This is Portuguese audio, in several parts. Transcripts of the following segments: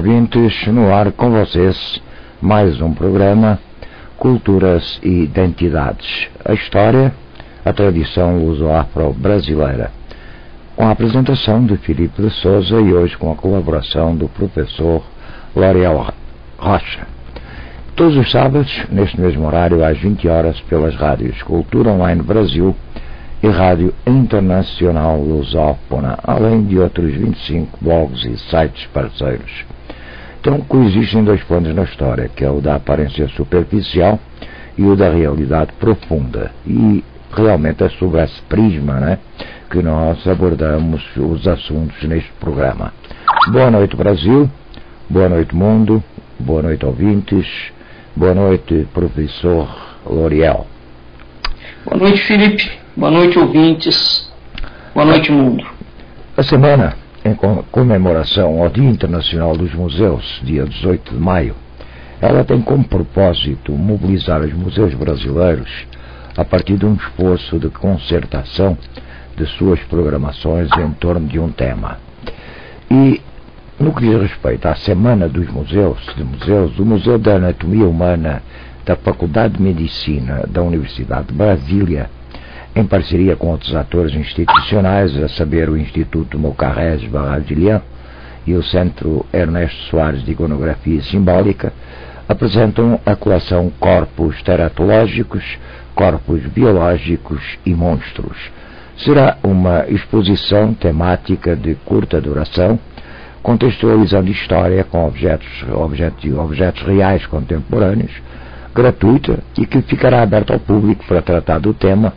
ouvintes, no ar com vocês, mais um programa Culturas e Identidades. A história, a tradição luso-afro-brasileira. Com a apresentação de Filipe de Souza e hoje com a colaboração do professor L'Oriel Rocha. Todos os sábados, neste mesmo horário, às 20 horas, pelas rádios Cultura Online Brasil e Rádio Internacional Lusófona, além de outros 25 blogs e sites parceiros. Então, coexistem dois pontos na história, que é o da aparência superficial e o da realidade profunda. E realmente é sob esse prisma, né, que nós abordamos os assuntos neste programa. Boa noite, Brasil. Boa noite, mundo. Boa noite, ouvintes. Boa noite, professor L'Oriel. Boa noite, Felipe. Boa noite, ouvintes. Boa noite, mundo. A semana em comemoração ao Dia Internacional dos Museus, dia 18 de maio, ela tem como propósito mobilizar os museus brasileiros a partir de um esforço de concertação de suas programações em torno de um tema. E, no que diz respeito à Semana dos Museus, o Museu da Anatomia Humana da Faculdade de Medicina da Universidade de Brasília, em parceria com outros atores institucionais, a saber o Instituto Mocarrés Baradilian e o Centro Ernesto Soares de Iconografia Simbólica, apresentam a coleção Corpos Teratológicos, Corpos Biológicos e Monstros. Será uma exposição temática de curta duração, contextualizando história com objetos reais contemporâneos, gratuita e que ficará aberta ao público para tratar do tema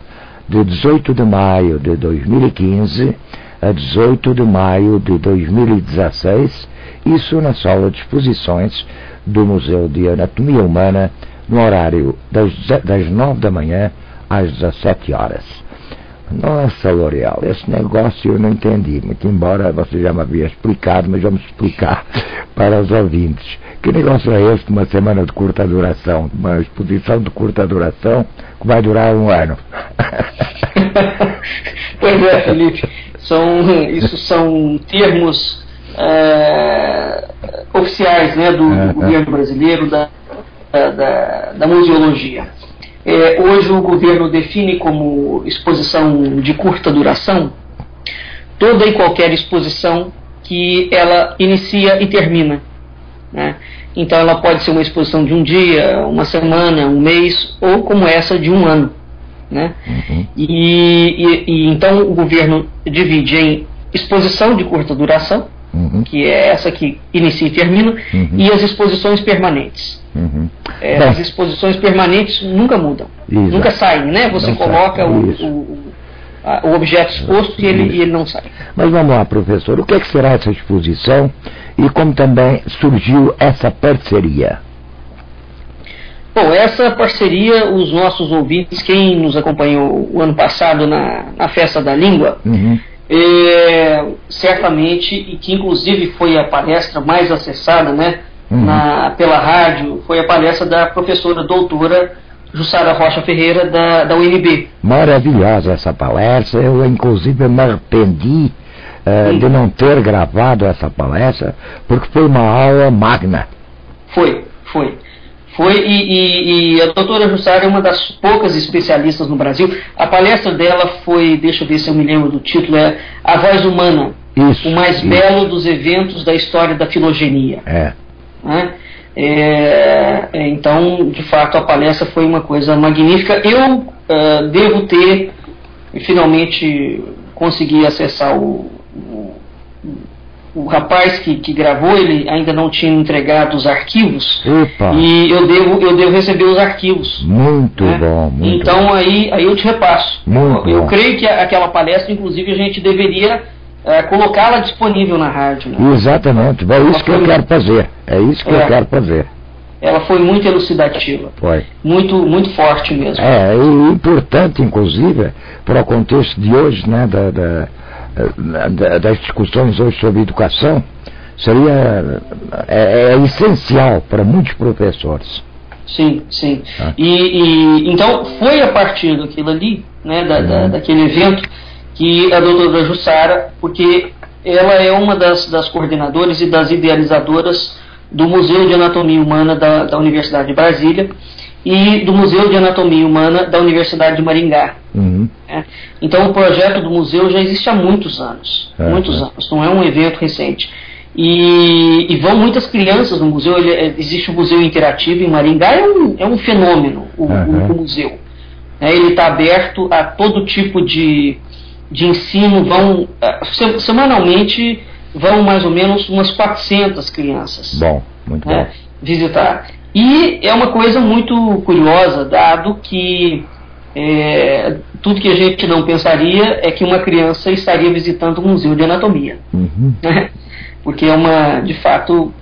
de 18 de maio de 2015 a 18 de maio de 2016, isso na sala de exposições do Museu de Anatomia Humana, no horário das 9 da manhã às 17 horas. Nossa, L'Oriel, esse negócio eu não entendi, muito embora você já me havia explicado, mas vamos explicar para os ouvintes. Que negócio é esse de uma semana de curta duração, uma exposição de curta duração que vai durar um ano? Pois é, Felipe, isso são termos oficiais, né, do governo brasileiro, da museologia. Hoje o governo define como exposição de curta duração toda e qualquer exposição que ela inicia e termina, né? Então ela pode ser uma exposição de um dia, uma semana, um mês, ou como essa de um ano, né? E então o governo divide em exposição de curta duração, que é essa que inicia e termina, e as exposições permanentes. As exposições permanentes nunca mudam, nunca saem, né? Você coloca o objeto exposto e ele não sai. Mas vamos lá, professor, o que é que será essa exposição e como também surgiu essa parceria? Bom, essa parceria, os nossos ouvintes, quem nos acompanhou o ano passado na Festa da Língua, certamente, e que inclusive foi a palestra mais acessada, né, pela rádio, foi a palestra da professora doutora Jussara Rocha Ferreira, da UNB. Maravilhosa essa palestra, eu inclusive me arrependi de não ter gravado essa palestra, porque foi uma aula magna. Foi, e a doutora Jussara é uma das poucas especialistas no Brasil. A palestra dela foi, deixa eu ver se eu me lembro do título, é A Voz Humana, o mais belo dos eventos da história da filogenia. Então, de fato, a palestra foi uma coisa magnífica. Eu devo ter finalmente consegui acessar o rapaz que gravou, ele ainda não tinha entregado os arquivos. Opa. E eu devo receber os arquivos. Muito bom. Então bom. Aí eu te repasso. Eu creio que aquela palestra, inclusive, a gente deveria colocá-la disponível na rádio, né? Exatamente, é isso que eu quero fazer. Eu quero fazer. Ela foi muito elucidativa. Foi. Muito forte mesmo. E importante, inclusive, para o contexto de hoje, né, das discussões hoje sobre educação, seria essencial para muitos professores. Sim. Então foi a partir daquilo ali, né, daquele evento, que a doutora Jussara, porque ela é uma das coordenadoras e das idealizadoras do Museu de Anatomia Humana da Universidade de Brasília e do Museu de Anatomia Humana da Universidade de Maringá. Então o projeto do museu já existe há muitos anos, não é um evento recente. E vão muitas crianças no museu. Existe o Museu Interativo em Maringá, é um fenômeno o museu. Ele está aberto a todo tipo de ensino. Semanalmente vão mais ou menos umas 400 crianças muito bom. Visitar. E é uma coisa muito curiosa, dado que tudo que a gente não pensaria é que uma criança estaria visitando um museu de anatomia. Porque de fato,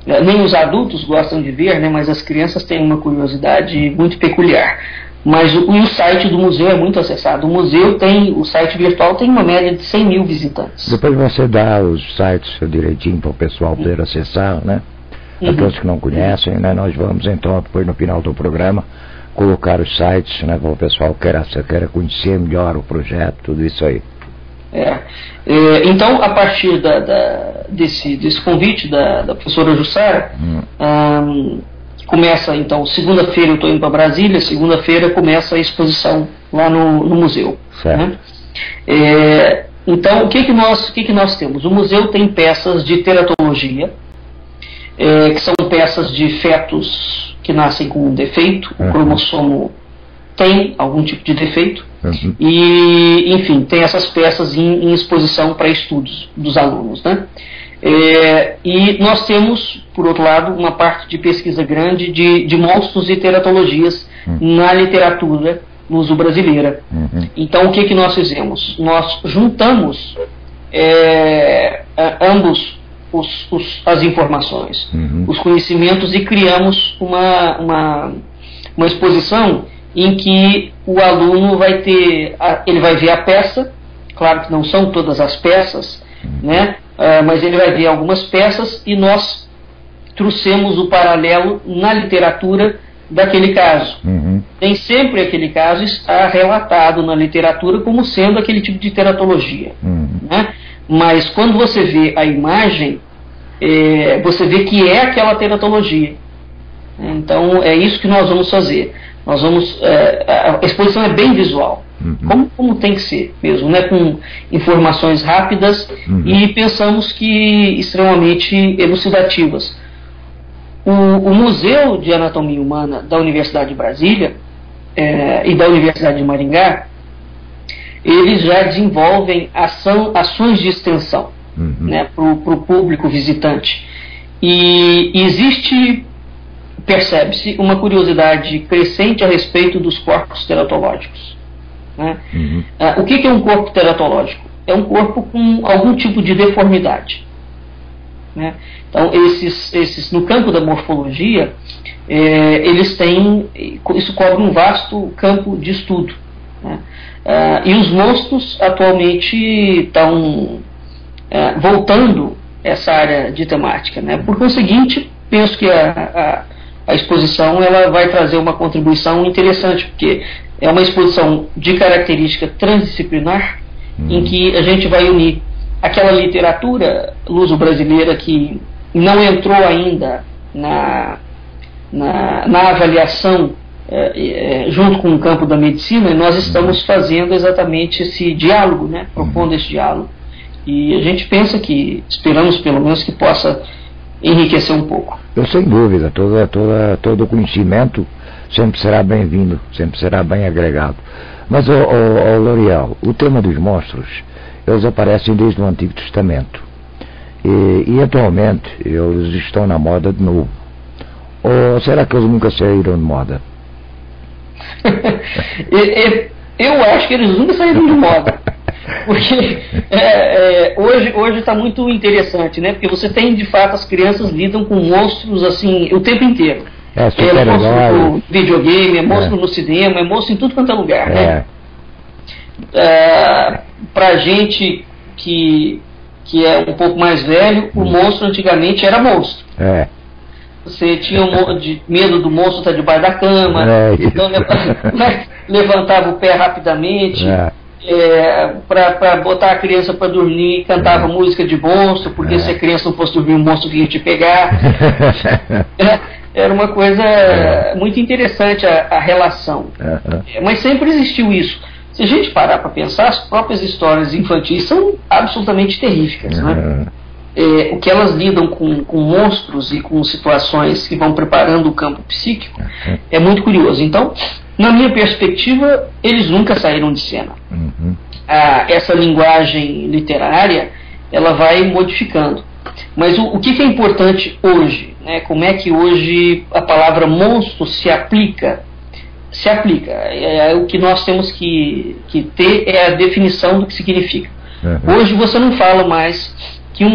nem os adultos gostam de ver, mas as crianças têm uma curiosidade muito peculiar. Mas o site do museu é muito acessado. O site virtual tem uma média de 100 mil visitantes. Depois você dá os sites direitinho para o pessoal poder acessar, né? Para todos que não conhecem, né? Nós vamos então, depois no final do programa, colocar os sites, né? Para o pessoal que queira conhecer melhor o projeto, tudo isso aí. Então, a partir desse convite da professora Jussara, começa, então, segunda-feira eu estou indo para Brasília, segunda-feira começa a exposição lá no museu. Certo. Então, o que nós temos? O museu tem peças de teratologia, que são peças de fetos que nascem com um defeito, o cromossomo tem algum tipo de defeito, e, enfim, tem essas peças em exposição para estudos dos alunos, né? E nós temos, por outro lado, uma parte de pesquisa grande de monstros e teratologias na literatura luso-brasileira. Então, o que nós fizemos? Nós juntamos ambos as informações, os conhecimentos, e criamos uma exposição em que o aluno ele vai ver a peça. Claro que não são todas as peças, né? Mas ele vai ver algumas peças, e nós trouxemos o paralelo na literatura daquele caso. Nem sempre aquele caso está relatado na literatura como sendo aquele tipo de teratologia, né? Mas quando você vê a imagem, você vê que é aquela teratologia. Então é isso que nós vamos fazer. A exposição é bem visual, como tem que ser mesmo, né? Com informações rápidas e pensamos que extremamente elucidativas. O Museu de Anatomia Humana da Universidade de Brasília e da Universidade de Maringá, eles já desenvolvem ações de extensão, né, para o público visitante. E percebe-se uma curiosidade crescente a respeito dos corpos teratológicos, né? O que é um corpo teratológico? É um corpo com algum tipo de deformidade, né? Então, no campo da morfologia, isso cobre um vasto campo de estudo, né? E os monstros atualmente estão voltando essa área de temática, né? Por conseguinte, penso que a exposição ela vai trazer uma contribuição interessante, porque é uma exposição de característica transdisciplinar, em que a gente vai unir aquela literatura luso-brasileira que não entrou ainda na avaliação junto com o campo da medicina, e nós estamos fazendo exatamente esse diálogo, né? Propondo esse diálogo. E a gente pensa esperamos pelo menos que possa enriquecer um pouco. Sem dúvida, todo conhecimento sempre será bem-vindo, sempre será bem agregado. Mas, L'Oréal, o tema dos monstros, eles aparecem desde o Antigo Testamento. E atualmente eles estão na moda de novo. Ou será que eles nunca saíram de moda? Eu acho que eles nunca saíram de moda. Porque hoje está muito interessante, né? Porque você tem, de fato, as crianças lidam com monstros assim o tempo inteiro. É monstro no videogame, é monstro no cinema, é monstro em tudo quanto é lugar, né? Pra gente que é um pouco mais velho, o monstro antigamente era monstro. Você tinha medo do monstro estar debaixo da cama, então levantava o pé rapidamente. para botar a criança para dormir, cantava música de monstro, porque se a criança não fosse dormir, o monstro vinha te pegar. Era uma coisa muito interessante a relação. Mas sempre existiu isso. Se a gente parar para pensar, as próprias histórias infantis são absolutamente terríficas, né? O que elas lidam com monstros e com situações que vão preparando o campo psíquico é muito curioso. Então, na minha perspectiva, eles nunca saíram de cena. Essa linguagem literária, ela vai modificando. Mas o que é importante hoje, né? Como é que hoje a palavra monstro se aplica? O que nós temos que ter é a definição do que significa. Hoje você não fala mais que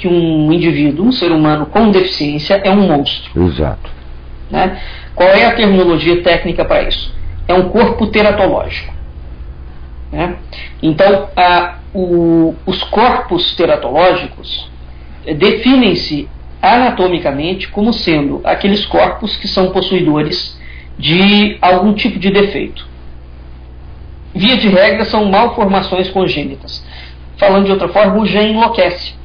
um indivíduo, um ser humano com deficiência é um monstro. Exato. Né? Qual é a terminologia técnica para isso? É um corpo teratológico. Né? Então, os corpos teratológicos definem-se anatomicamente como sendo aqueles corpos que são possuidores de algum tipo de defeito. Via de regra, são malformações congênitas. Falando de outra forma, o gene enlouquece.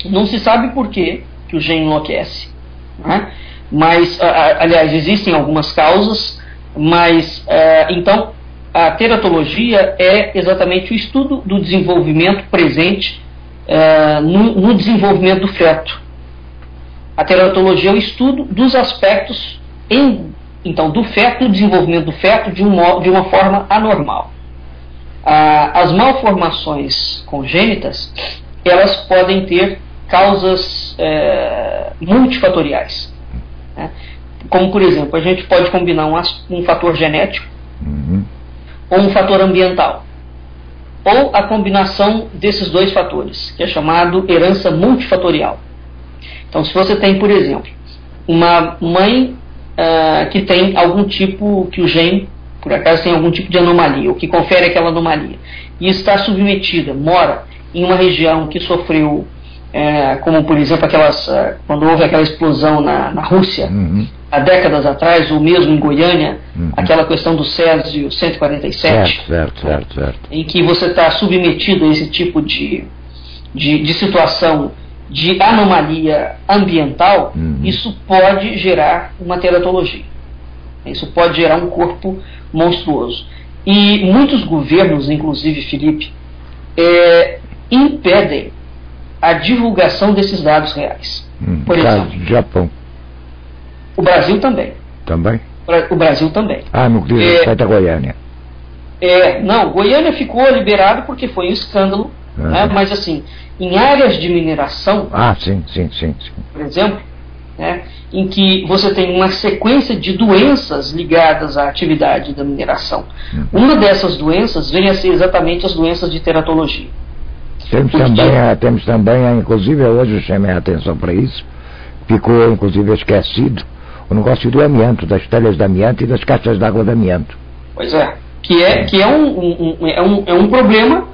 Não se sabe por que o gene enlouquece, né? Mas, aliás, existem algumas causas, mas, então, a teratologia é exatamente o estudo do desenvolvimento presente no desenvolvimento do feto. A teratologia é o estudo dos aspectos do feto, do desenvolvimento do feto de uma forma anormal. As malformações congênitas, elas podem ter causas multifatoriais, né? Como, por exemplo, a gente pode combinar um fator genético ou um fator ambiental, ou a combinação desses dois fatores, que é chamado herança multifatorial. Então, se você tem, por exemplo, uma mãe que tem algum tipo, que o gene, por acaso, tem algum tipo de anomalia, ou que confere aquela anomalia, e está submetida, mora em uma região que sofreu, como por exemplo quando houve aquela explosão na Rússia, há décadas atrás, ou mesmo em Goiânia, aquela questão do Césio 147, certo. em que você está submetido a esse tipo de situação de anomalia ambiental, isso pode gerar uma teratologia. Isso pode gerar um corpo monstruoso. E muitos governos, inclusive, Felipe, impedem a divulgação desses dados reais. Por exemplo, Japão. O Brasil também. Também? O Brasil também. No que diz respeito a Goiânia. Não, Goiânia ficou liberado porque foi um escândalo, né? Mas assim, em áreas de mineração, sim. por exemplo, né, em que você tem uma sequência de doenças ligadas à atividade da mineração. Uma dessas doenças vem a ser exatamente as doenças de teratologia. Temos também, inclusive hoje eu chamei a atenção para isso, ficou inclusive esquecido o negócio do amianto, das telhas de amianto e das caixas de água de amianto. Pois é, que é um problema,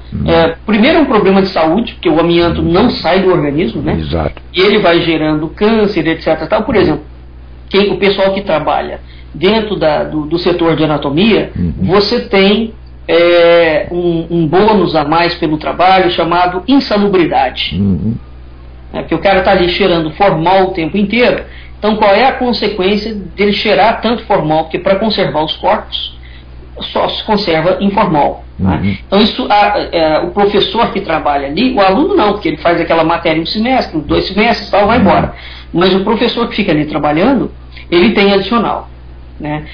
primeiro é um problema de saúde, porque o amianto não sai do organismo, né? Exato. E ele vai gerando câncer, etc. Por exemplo, o pessoal que trabalha dentro do setor de anatomia, você tem um bônus a mais pelo trabalho chamado insalubridade. Porque o cara está ali cheirando formol o tempo inteiro. Então qual é a consequência dele cheirar tanto formol? Porque para conservar os corpos só se conserva em formol, né? Então isso, o professor que trabalha ali, o aluno não, porque ele faz aquela matéria em um semestre, 2 semestres, tal, vai embora. Mas o professor que fica ali trabalhando, ele tem adicional, né?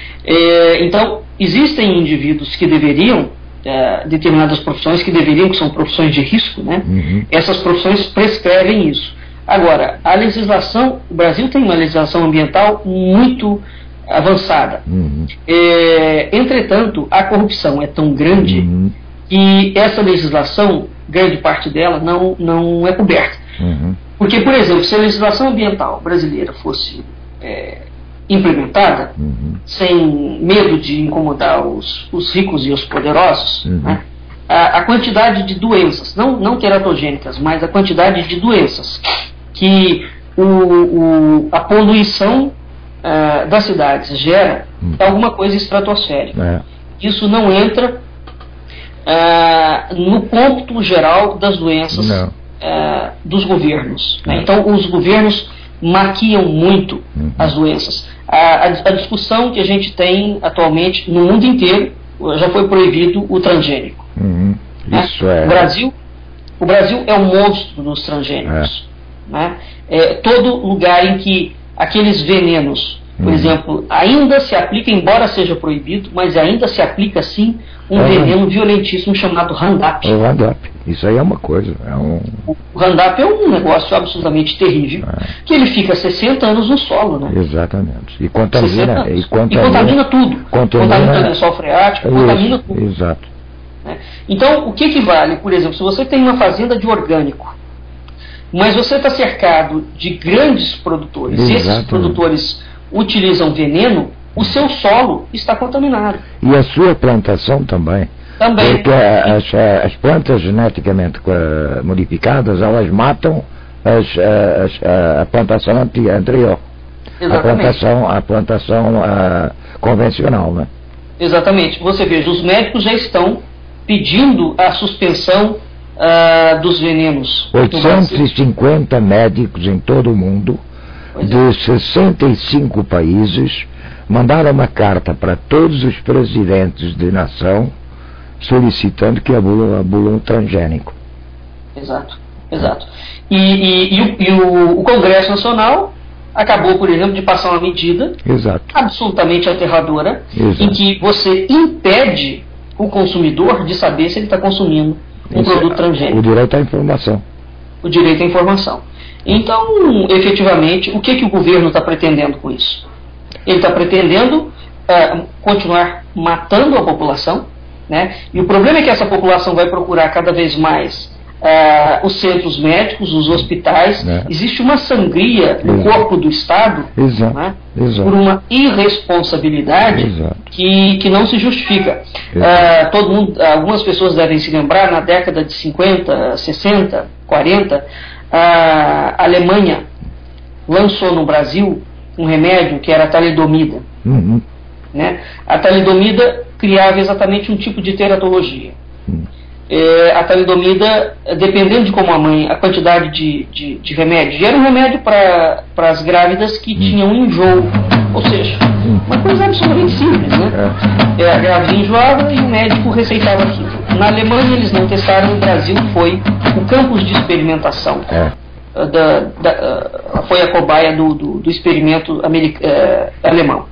Então existem indivíduos que deveriam, determinadas profissões que são profissões de risco, né? Essas profissões prescrevem isso. Agora, a legislação, o Brasil tem uma legislação ambiental muito avançada. Entretanto, a corrupção é tão grande que essa legislação, grande parte dela, não é coberta. Porque, por exemplo, se a legislação ambiental brasileira fosse implementada, sem medo de incomodar os ricos e os poderosos, né, a quantidade de doenças, não teratogênicas, mas a quantidade de doenças que a poluição das cidades gera é alguma coisa estratosférica. Isso não entra no cômputo geral das doenças dos governos, né? Então os governos maquiam muito as doenças. A discussão que a gente tem atualmente no mundo inteiro, já foi proibido o transgênico. Isso né? O Brasil é um monstro dos transgênicos. Né? Todo lugar em que aqueles venenos, por exemplo, ainda se aplica, embora seja proibido, mas ainda se aplica sim um veneno violentíssimo chamado Roundup. O Roundup, isso aí é uma coisa. O Roundup é um negócio absolutamente terrível, que ele fica 60 anos no solo, né? Exatamente. E contamina tudo. Contamina o lençol freático, contamina tudo. Exato. Né? Então, o que vale? Por exemplo, se você tem uma fazenda de orgânico, mas você está cercado de grandes produtores, e esses produtores utilizam veneno, o seu solo está contaminado. E a sua plantação também. Porque as plantas geneticamente modificadas, elas matam a plantação anterior. Exatamente. A plantação convencional, né? Exatamente. Você veja, os médicos já estão pedindo a suspensão dos venenos. 850 médicos em todo o mundo, de 65 países, mandaram uma carta para todos os presidentes de nação solicitando que abulam o transgênico. Exato. E o Congresso Nacional acabou, por exemplo, de passar uma medida absolutamente aterradora, em que você impede o consumidor de saber se ele está consumindo um produto transgênico. O direito à informação. O direito à informação. Então, efetivamente, o que o governo está pretendendo com isso? Ele está pretendendo continuar matando a população, né? E o problema é que essa população vai procurar cada vez mais os centros médicos, os hospitais. Existe uma sangria no corpo do Estado, né? Por uma irresponsabilidade que não se justifica. Algumas pessoas devem se lembrar, na década de 50, 60, 40, a Alemanha lançou no Brasil um remédio que era a talidomida. Né? A talidomida criava exatamente um tipo de teratologia. A talidomida, dependendo de como a quantidade de remédio, e era um remédio para as grávidas que tinham enjoo, ou seja, uma coisa absolutamente simples, né? A grávida enjoava e o médico receitava aquilo. Na Alemanha eles não testaram, no Brasil foi o campus de experimentação. Foi a cobaia do experimento alemão.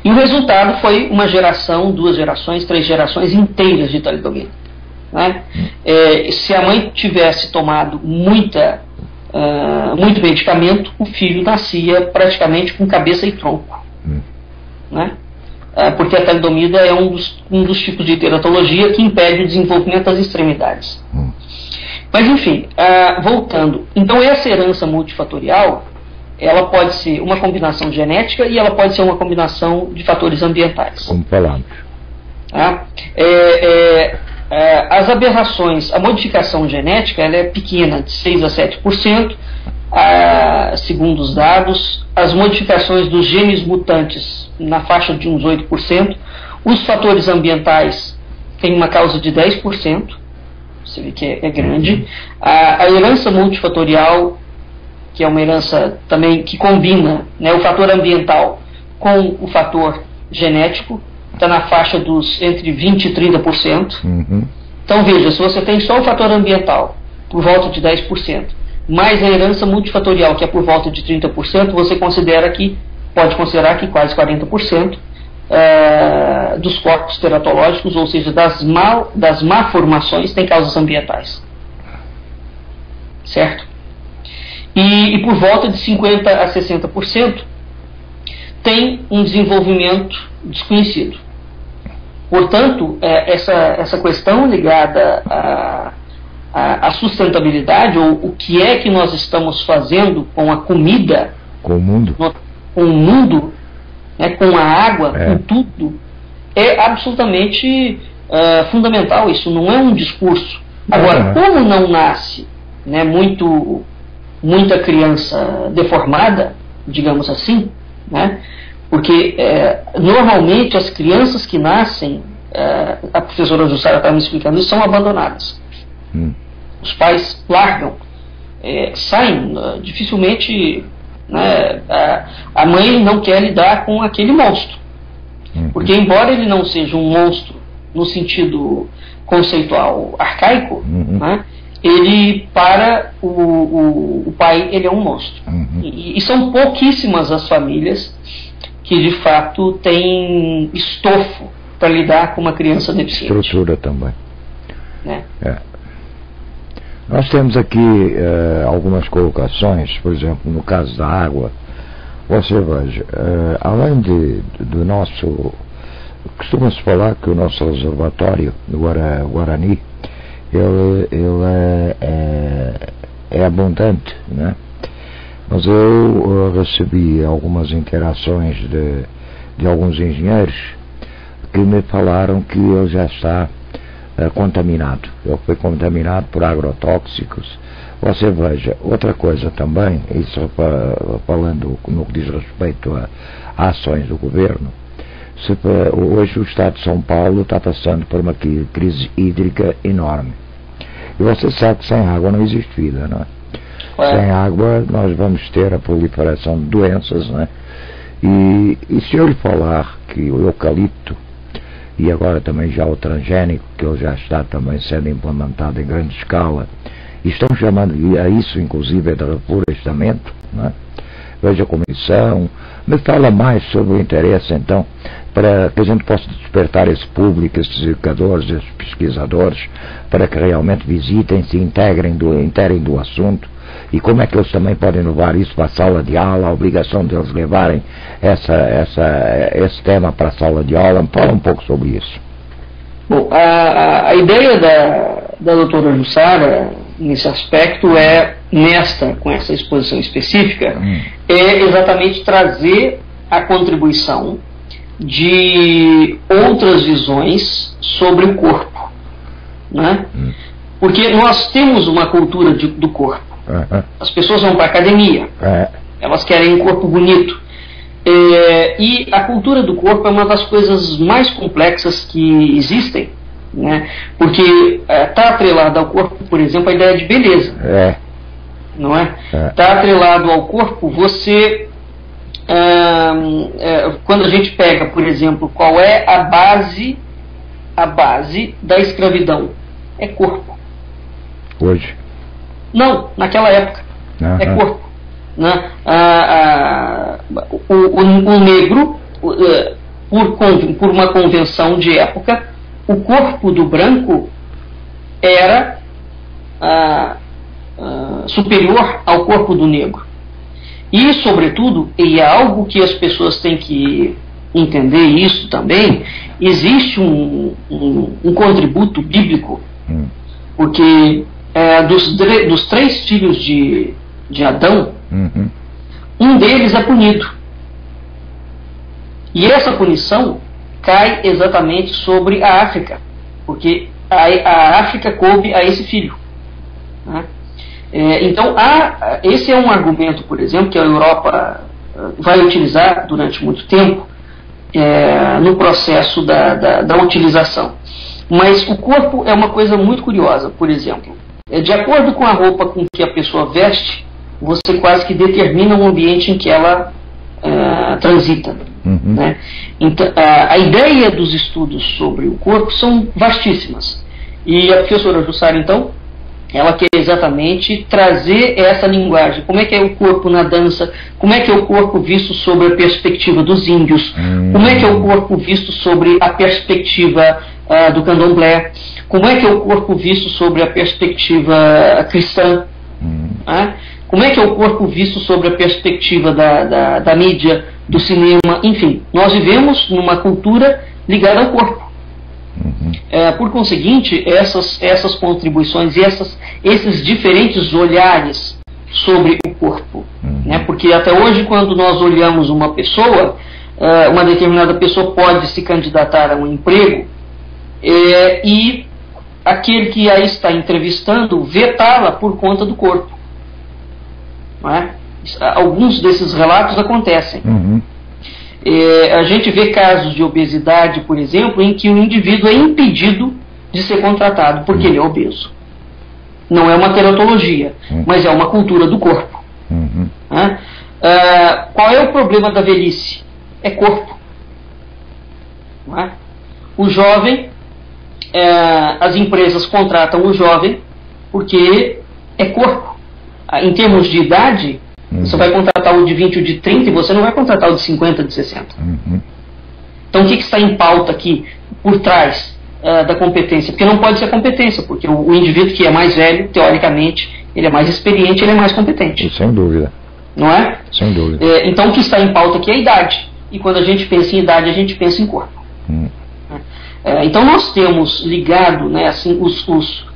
E o resultado foi uma geração, 2 gerações, 3 gerações inteiras de talidomida. Né? Se a mãe tivesse tomado muito medicamento, o filho nascia praticamente com cabeça e tronco. Né? Porque a talidomida é um dos tipos de teratologia que impede o desenvolvimento das extremidades. Mas enfim, voltando, então essa herança multifatorial, ela pode ser uma combinação genética e ela pode ser uma combinação de fatores ambientais. Como falamos. As aberrações, a modificação genética, ela é pequena, de 6 a 7%, segundo os dados. As modificações dos genes mutantes, na faixa de uns 8%. Os fatores ambientais têm uma causa de 10%. Você vê que é grande. A herança multifatorial, que é uma herança também que combina, né, o fator ambiental com o fator genético, está na faixa dos entre 20% e 30%. Então veja, se você tem só o fator ambiental por volta de 10%, mais a herança multifatorial, que é por volta de 30%, você pode considerar que quase 40% dos corpos teratológicos, ou seja, das malformações, tem causas ambientais. Certo? E por volta de 50% a 60% tem um desenvolvimento desconhecido. Portanto, essa questão ligada à sustentabilidade, ou o que é que nós estamos fazendo com a comida, com o mundo, né, com a água, com tudo, é absolutamente fundamental. Isso não é um discurso. Agora, como não nasce, né, muita criança deformada, digamos assim, né? Porque normalmente as crianças que nascem a professora Jussara estava me explicando isso, são abandonadas. Os pais largam, saem, dificilmente, né, a mãe não quer lidar com aquele monstro, porque embora ele não seja um monstro no sentido conceitual arcaico, né, ele, para o pai, ele é um monstro. E são pouquíssimas as famílias que de fato têm estofo para lidar com uma criança deficiente. Estrutura também. Né? Nós temos aqui algumas colocações, por exemplo, no caso da água. Você veja, além do nosso... Costuma-se falar que o nosso reservatório do Guarani, ele é abundante, né? Mas eu recebi algumas interações de alguns engenheiros que me falaram que ele já está contaminado. Ele foi contaminado por agrotóxicos. Você veja, outra coisa também, isso falando no que diz respeito a ações do governo, hoje o Estado de São Paulo está passando por uma crise hídrica enorme. E você sabe que sem água não existe vida, não é? Sem água nós vamos ter a proliferação de doenças, não é? E se eu lhe falar que o eucalipto, e agora também já o transgênico, que ele já está também sendo implementado em grande escala, e estão chamando a isso inclusive de reflorestamento, não é? Veja a comissão, me fala mais sobre o interesse então, para que a gente possa despertar esse público, esses educadores, esses pesquisadores, para que realmente visitem, se integrem do assunto, e como é que eles também podem levar isso para a sala de aula, a obrigação deles levarem esse tema para a sala de aula. Fala um pouco sobre isso. Bom, a ideia da doutora Jussara, nesse aspecto, com essa exposição específica, é exatamente trazer a contribuição de outras visões sobre o corpo, né? Porque nós temos uma cultura do corpo. As pessoas vão para a academia, elas querem um corpo bonito, e a cultura do corpo é uma das coisas mais complexas que existem, né? Porque está atrelado ao corpo, por exemplo, a ideia de beleza, não é? Está atrelado ao corpo, você quando a gente pega, por exemplo, qual é a base da escravidão? É corpo. Hoje? Não, naquela época. É corpo. Né? O negro, por uma convenção de época, o corpo do branco era superior ao corpo do negro. E, sobretudo, e é algo que as pessoas têm que entender isso também, existe um contributo bíblico, porque dos 3 filhos de Adão, um deles é punido. E essa punição cai exatamente sobre a África, porque a África coube a esse filho, né? Então, esse é um argumento, por exemplo, que a Europa vai utilizar durante muito tempo no processo da utilização. Mas o corpo é uma coisa muito curiosa. Por exemplo, de acordo com a roupa com que a pessoa veste, você quase que determina o ambiente em que ela transita. Né? Então, a ideia dos estudos sobre o corpo são vastíssimas. E a professora Jussara, então, ela quer exatamente trazer essa linguagem. Como é que é o corpo na dança? Como é que é o corpo visto sobre a perspectiva dos índios? Como é que é o corpo visto sobre a perspectiva do candomblé? Como é que é o corpo visto sobre a perspectiva cristã? Como é que é o corpo visto sobre a perspectiva da mídia, do cinema? Enfim, nós vivemos numa cultura ligada ao corpo. Por conseguinte, essas contribuições e esses diferentes olhares sobre o corpo, né? Porque até hoje, quando nós olhamos uma pessoa, uma determinada pessoa pode se candidatar a um emprego e aquele que a está entrevistando vetá-la por conta do corpo, não é? Alguns desses relatos acontecem. A gente vê casos de obesidade, por exemplo, em que o indivíduo é impedido de ser contratado porque ele é obeso. Não é uma teratologia, mas é uma cultura do corpo. Qual é o problema da velhice? É corpo. Não é? O jovem, as empresas contratam o jovem porque é corpo. Em termos de idade, você vai contratar o de 20 ou de 30 e você não vai contratar o de 50, de 60. Então o que está em pauta aqui por trás da competência? Porque não pode ser competência, porque o indivíduo que é mais velho, teoricamente, ele é mais experiente, ele é mais competente. Sem dúvida. Não é? Sem dúvida. Então o que está em pauta aqui é a idade. E quando a gente pensa em idade, a gente pensa em corpo. Então nós temos ligado, né, assim, os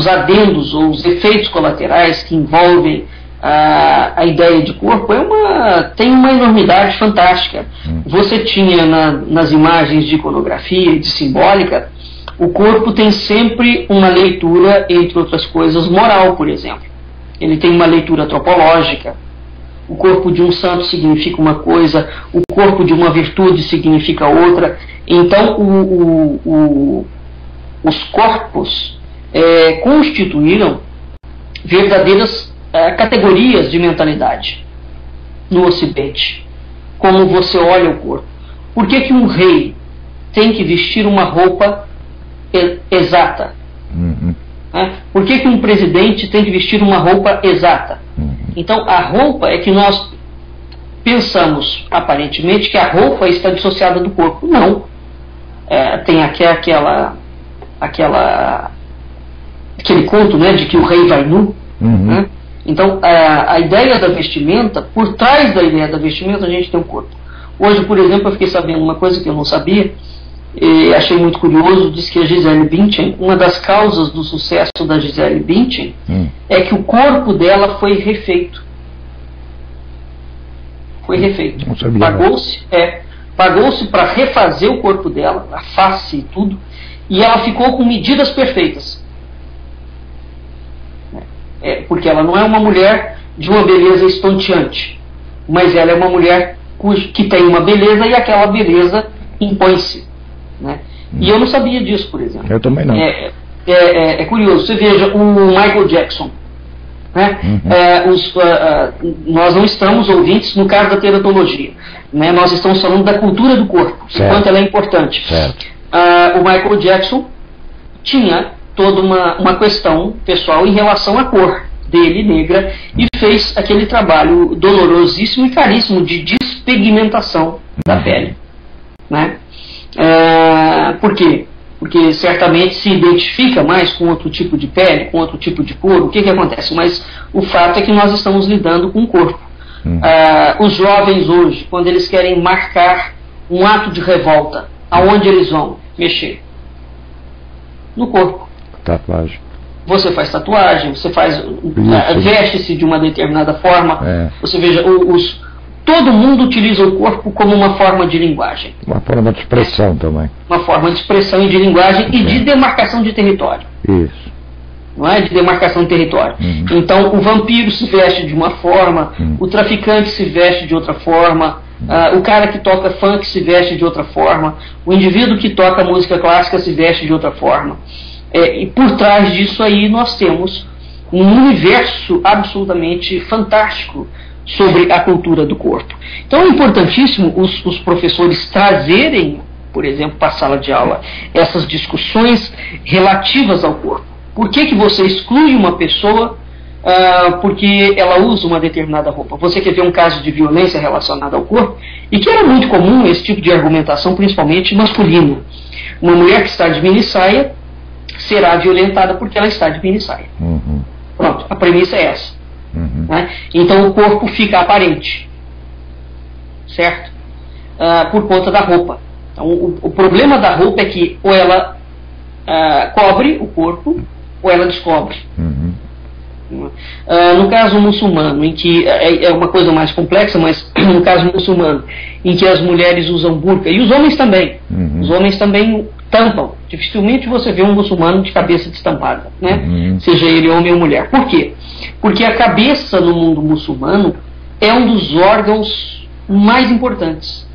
adendos ou os efeitos colaterais que envolvem a ideia de corpo tem uma enormidade fantástica. Você tinha nas imagens de iconografia e de simbólica, o corpo tem sempre uma leitura, entre outras coisas, moral, por exemplo. Ele tem uma leitura antropológica. O corpo de um santo significa uma coisa, o corpo de uma virtude significa outra. Então os corpos constituíram verdadeiras categorias de mentalidade no Ocidente. Como você olha o corpo. Por que um rei tem que vestir uma roupa exata? Por que um presidente tem que vestir uma roupa exata? Então a roupa é que nós pensamos aparentemente que a roupa está dissociada do corpo. Não. Tem aquele conto, né, de que o rei vai nu. Né? Então a ideia da vestimenta, por trás da ideia da vestimenta a gente tem um corpo. Hoje, por exemplo, eu fiquei sabendo uma coisa que eu não sabia e achei muito curioso. Diz que a Gisele Bündchen, uma das causas do sucesso da Gisele Bündchen é que o corpo dela foi refeito. Pagou-se para refazer o corpo dela, a face e tudo, e ela ficou com medidas perfeitas. Porque ela não é uma mulher de uma beleza estonteante, mas ela é uma mulher que tem uma beleza e aquela beleza impõe-se. Né? E eu não sabia disso, por exemplo. Eu também não. É curioso. Você veja o Michael Jackson. Né? Nós não estamos ouvintes no caso da teratologia. Né? Nós estamos falando da cultura do corpo, enquanto ela é importante. O Michael Jackson tinha toda uma questão pessoal em relação à cor dele, negra, e fez aquele trabalho dolorosíssimo e caríssimo de despigmentação da pele. Né? Por quê? Porque certamente se identifica mais com outro tipo de pele, com outro tipo de cor. O que acontece? Mas o fato é que nós estamos lidando com o corpo. Os jovens hoje, quando eles querem marcar um ato de revolta, aonde eles vão mexer? No corpo. Tatuagem. Você faz tatuagem, você veste-se de uma determinada forma. Você veja, todo mundo utiliza o corpo como uma forma de linguagem. Uma forma de expressão também. Uma forma de expressão e de linguagem e de demarcação de território. Isso. Não é? De demarcação de território. Então, o vampiro se veste de uma forma, o traficante se veste de outra forma, o cara que toca funk se veste de outra forma, o indivíduo que toca música clássica se veste de outra forma. E por trás disso aí nós temos um universo absolutamente fantástico sobre a cultura do corpo. Então é importantíssimo os professores trazerem, por exemplo, para a sala de aula, essas discussões relativas ao corpo. Por que você exclui uma pessoa porque ela usa uma determinada roupa? Você quer ver um caso de violência relacionada ao corpo? E que era muito comum esse tipo de argumentação, principalmente masculino. Uma mulher que está de minissaia será violentada porque ela está de minissaia. Pronto, a premissa é essa. Né? Então o corpo fica aparente, certo? Por conta da roupa. Então, o problema da roupa é que ou ela cobre o corpo ou ela descobre. No caso muçulmano, em que é uma coisa mais complexa, mas no caso muçulmano, em que as mulheres usam burca, e os homens também, os homens também tampam. Dificilmente você vê um muçulmano de cabeça destampada, né? Seja ele homem ou mulher. Por quê? Porque a cabeça no mundo muçulmano é um dos órgãos mais importantes.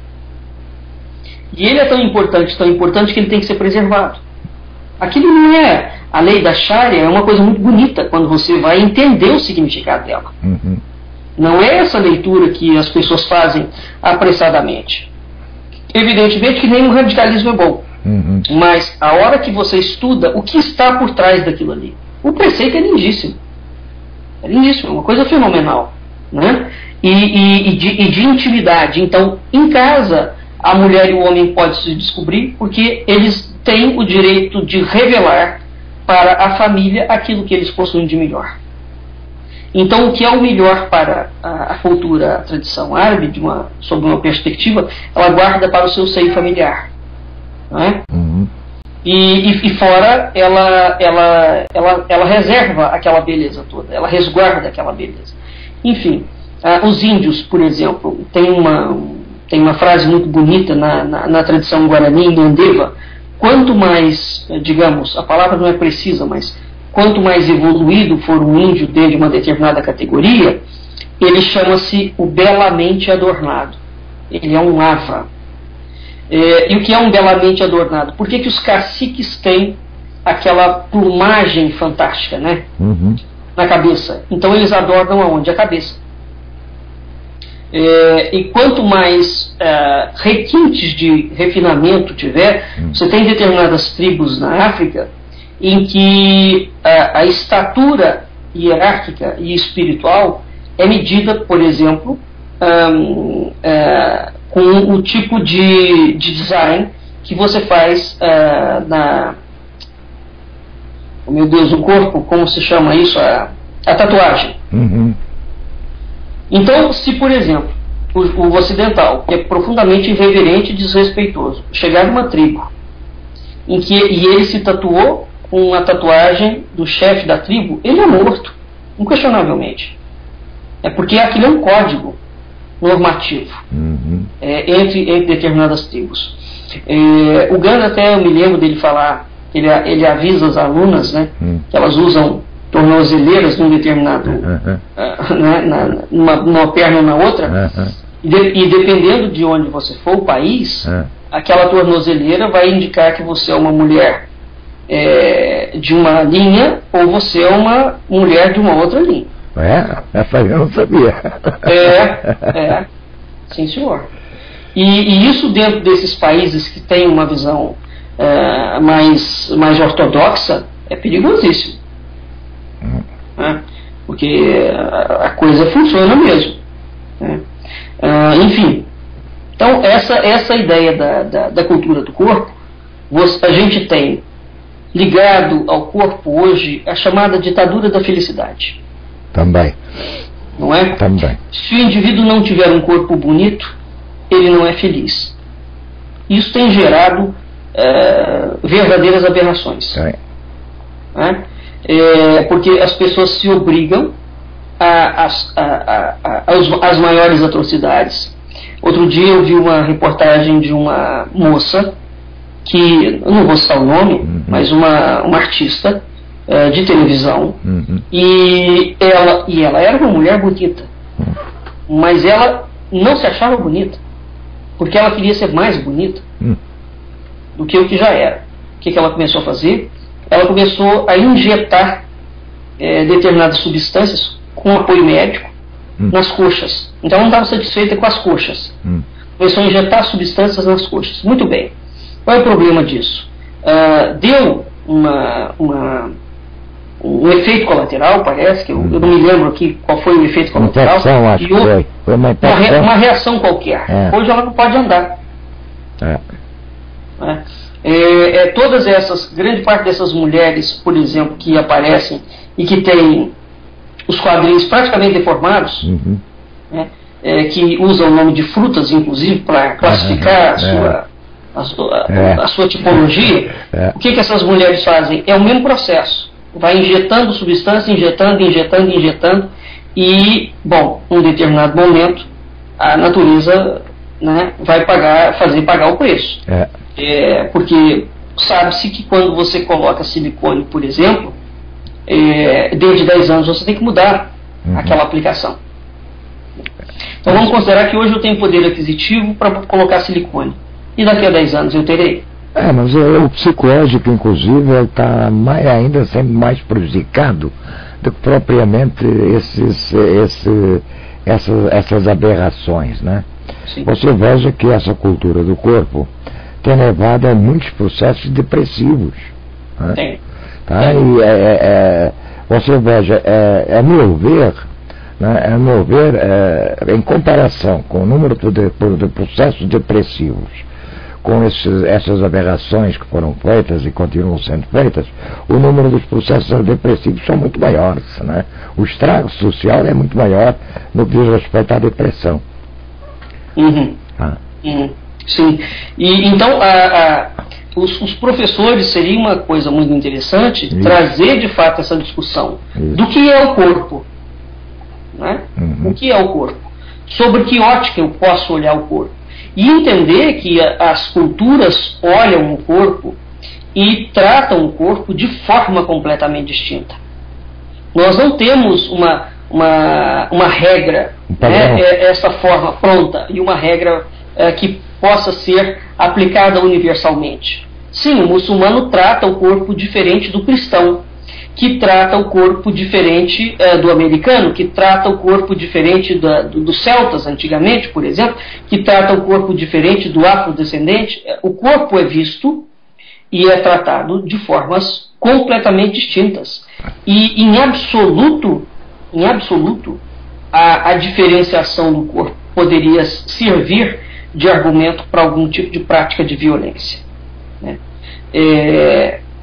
E ele é tão importante que ele tem que ser preservado. Aquilo não é... A lei da Sharia é uma coisa muito bonita quando você vai entender o significado dela. Uhum. Não é essa leitura que as pessoas fazem apressadamente. Evidentemente que nenhum radicalismo é bom. Uhum. Mas a hora que você estuda o que está por trás daquilo ali, o preceito é lindíssimo. É lindíssimo, é uma coisa fenomenal, né? E de intimidade. Então, em casa, a mulher e o homem podem se descobrir porque eles têm o direito de revelar para a família aquilo que eles possuem de melhor. Então, o que é o melhor para a cultura, a tradição árabe, sob uma perspectiva, ela guarda para o seu seio familiar. Não é? Uhum. E fora, ela reserva aquela beleza toda, ela resguarda aquela beleza. Enfim, os índios, por exemplo, tem uma frase muito bonita na tradição guarani, em Andeva: quanto mais, digamos, a palavra não é precisa, mas quanto mais evoluído for um índio dentro de uma determinada categoria, ele chama-se o belamente adornado. Ele é um ava. E o que é um belamente adornado? Por que os caciques têm aquela plumagem fantástica, né? Uhum. Na cabeça? Então eles adornam aonde? A cabeça. E quanto mais requintes de refinamento tiver, você tem determinadas tribos na África em que a estatura hierárquica e espiritual é medida, por exemplo, com o tipo de design que você faz oh meu Deus, no corpo, como se chama isso? A tatuagem. Uhum. Então, se por exemplo, o ocidental, que é profundamente irreverente e desrespeitoso, chegar numa tribo e ele se tatuou com a tatuagem do chefe da tribo, ele é morto, inquestionavelmente. É porque aquilo é um código normativo. Uhum. Entre determinadas tribos. O Gandhi, até eu me lembro dele falar, ele avisa as alunas, né, que elas usam tornozeleiras num determinado, numa perna ou na outra, e dependendo de onde você for, o país, aquela tornozeleira vai indicar que você é uma mulher de uma linha ou você é uma mulher de uma outra linha. Essa eu não sabia. Sim, senhor. E isso dentro desses países que têm uma visão mais ortodoxa é perigosíssimo. Porque a coisa funciona mesmo. Enfim, então essa ideia da cultura do corpo, a gente tem ligado ao corpo hoje a chamada ditadura da felicidade. Também. Não é? Também. Se o indivíduo não tiver um corpo bonito, ele não é feliz. Isso tem gerado verdadeiras aberrações. Porque as pessoas se obrigam às maiores atrocidades. Outro dia eu vi uma reportagem de uma moça que, eu não vou citar o nome, mas uma artista de televisão, e ela era uma mulher bonita, mas ela não se achava bonita, porque ela queria ser mais bonita do que o que já era. O que ela começou a fazer? Ela começou a injetar determinadas substâncias com apoio médico nas coxas. Então ela não estava satisfeita com as coxas. Começou a injetar substâncias nas coxas. Muito bem. Qual é o problema disso? Deu um efeito colateral, parece, que eu não me lembro aqui qual foi o efeito colateral. Infecção, acho que foi uma reação qualquer. Hoje ela não pode andar. Grande parte dessas mulheres, por exemplo, que aparecem e que têm os quadris praticamente deformados, que usam o nome de frutas, inclusive, para classificar a sua tipologia, o que essas mulheres fazem? É o mesmo processo. Vai injetando substância, injetando, e, bom, em um determinado momento, a natureza, né, vai fazer pagar o preço. Porque sabe-se que quando você coloca silicone, por exemplo, dentro de 10 anos você tem que mudar aquela aplicação. Então vamos considerar que hoje eu tenho poder aquisitivo para colocar silicone. E daqui a 10 anos eu terei? Mas o psicológico, inclusive, está ainda sendo mais prejudicado do que propriamente essas aberrações, né? Sim. Você veja que essa cultura do corpo tem levado a muitos processos depressivos. Né? Tem. Tá? E você veja, a meu ver, né, em comparação com o número de processos depressivos, com essas aberrações que foram feitas e continuam sendo feitas, o número dos processos depressivos são muito maiores, né? O estrago social é muito maior no que diz respeito à depressão. Uhum. Uhum. Sim. E então os professores, seria uma coisa muito interessante trazer de fato essa discussão do que é o corpo, né? O que é o corpo, sobre que ótica eu posso olhar o corpo, e entender que as culturas olham o corpo e tratam o corpo de forma completamente distinta. Nós não temos uma regra, né, essa forma pronta, e uma regra que possa ser aplicada universalmente. Sim, o muçulmano trata o corpo diferente do cristão, que trata o corpo diferente do americano, que trata o corpo diferente dos celtas antigamente, por exemplo, que trata o corpo diferente do afrodescendente. O corpo é visto e é tratado de formas completamente distintas. E em absoluto, a diferenciação do corpo poderia servir de argumento para algum tipo de prática de violência, né?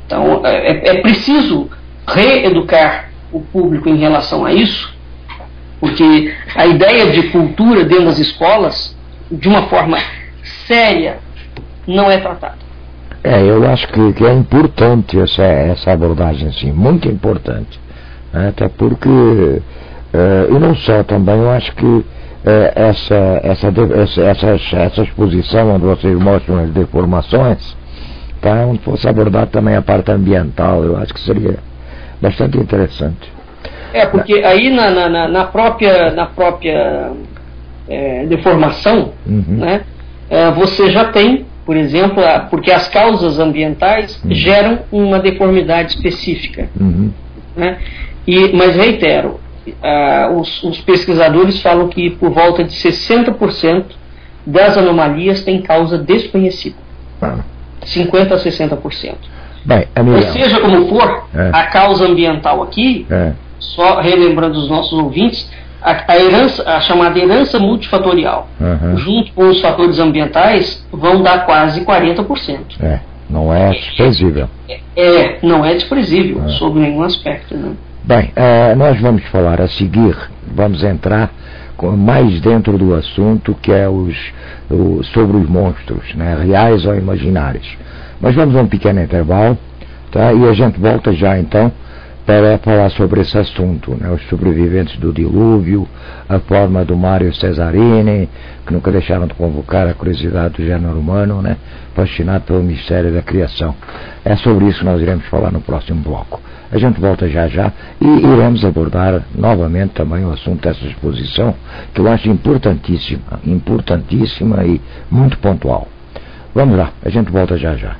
Então é preciso reeducar o público em relação a isso, porque a ideia de cultura dentro das escolas, de uma forma séria, não é tratada. Eu acho que é importante essa abordagem, assim, muito importante, né? Até porque, e não só também, eu acho que essa exposição onde vocês mostram as deformações, tá? Onde fosse abordar também a parte ambiental, eu acho que seria bastante interessante. Porque aí na própria deformação, né, você já tem, por exemplo, porque as causas ambientais geram uma deformidade específica, né? Mas reitero, os pesquisadores falam que por volta de 60% das anomalias têm causa desconhecida. 50% a 60%. Bem, Mas seja como for, a causa ambiental aqui, só relembrando os nossos ouvintes, a chamada herança multifatorial, junto com os fatores ambientais, vão dar quase 40%. Não é desprezível. Não é desprezível, sob nenhum aspecto, né? Bem, nós vamos falar a seguir, vamos entrar mais dentro do assunto, que é sobre os monstros, né, reais ou imaginários. Mas vamos a um pequeno intervalo, tá? E a gente volta já então para falar sobre esse assunto, né? Os sobreviventes do dilúvio, a forma do Mário Cesarini, que nunca deixaram de convocar a curiosidade do gênero humano, né? Fascinado pelo mistério da criação. É sobre isso que nós iremos falar no próximo bloco. A gente volta já e iremos abordar novamente também o assunto dessa exposição, que eu acho importantíssima e muito pontual. Vamos lá, a gente volta já.